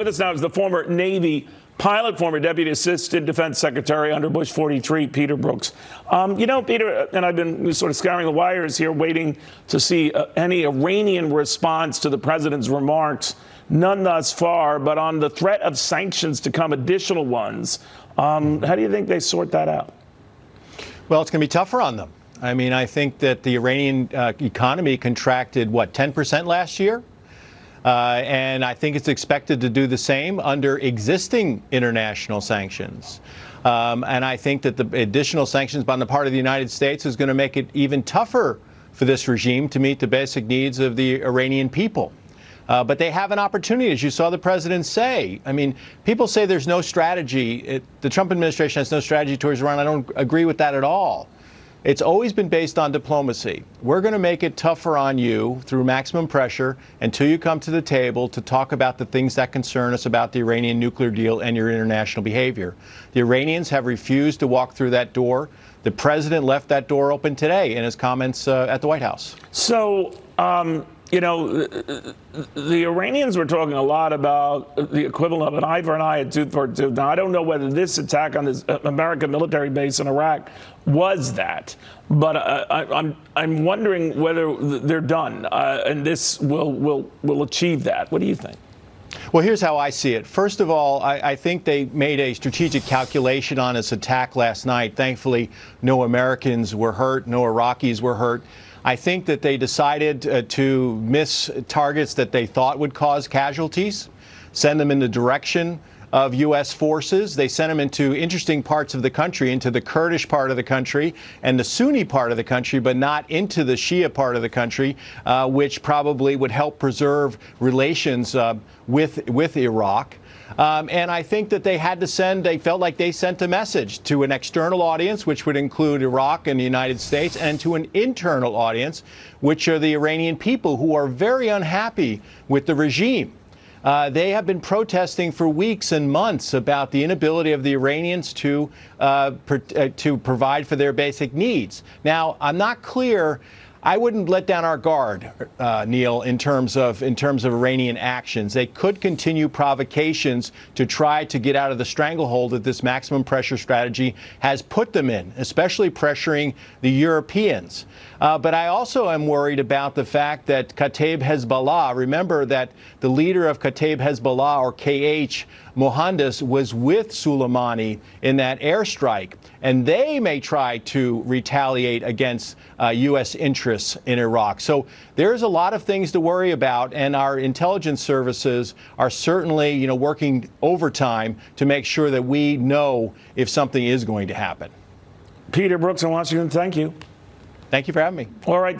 With us now is the former Navy pilot, former Deputy Assistant Defense Secretary under Bush 43, Peter Brookes. Peter, and I've been sort of scouring the wires here, waiting to see any Iranian response to the president's remarks. None thus far, but on the threat of sanctions to come, additional ones. How do you think they sort that out? Well, it's going to be tougher on them. I mean, I think that the Iranian economy contracted, 10% last year? And I think it's expected to do the same under existing international sanctions. And I think that the additional sanctions on the part of the United States is going to make it even tougher for this regime to meet the basic needs of the Iranian people. But they have an opportunity, as you saw the president say. I mean, people say there's no strategy. The Trump administration has no strategy towards Iran. I don't agree with that at all. It's always been based on diplomacy. We're going to make it tougher on you through maximum pressure until you come to the table to talk about the things that concern us about the Iranian nuclear deal and your international behavior. The Iranians have refused to walk through that door. The president left that door open today in his comments at the White House. So, the Iranians were talking a lot about the equivalent of an eye for an eye, a tooth for a tooth. Now, I don't know whether this attack on this American military base in Iraq was that, but I'm wondering whether they're done, and this will achieve that. What do you think? Well, here's how I see it. First of all, I think they made a strategic calculation on this attack last night. Thankfully, no Americans were hurt, no Iraqis were hurt. I think that they decided to miss targets that they thought would cause casualties, send them in the direction of U.S. forces. They sent them into interesting parts of the country, into the Kurdish part of the country and the Sunni part of the country, but not into the Shia part of the country, which probably would help preserve relations with Iraq. And I think that they felt like they sent a message to an external audience, which would include Iraq and the United States, and to an internal audience, which are the Iranian people who are very unhappy with the regime. They have been protesting for weeks and months about the inability of the Iranians to provide for their basic needs. Now, I'm not clear. I wouldn't let down our guard, Neil, in terms of Iranian actions. They could continue provocations to try to get out of the stranglehold that this maximum pressure strategy has put them in, especially pressuring the Europeans. But I also am worried about the fact that Kataib Hezbollah, remember that the leader of Kataib Hezbollah, or KH, Mohandas, was with Soleimani in that airstrike, and they may try to retaliate against U.S. interests in Iraq. So there's a lot of things to worry about, and our intelligence services are certainly, working overtime to make sure that we know if something is going to happen. Peter Brookes in Washington, thank you. Thank you for having me. All right.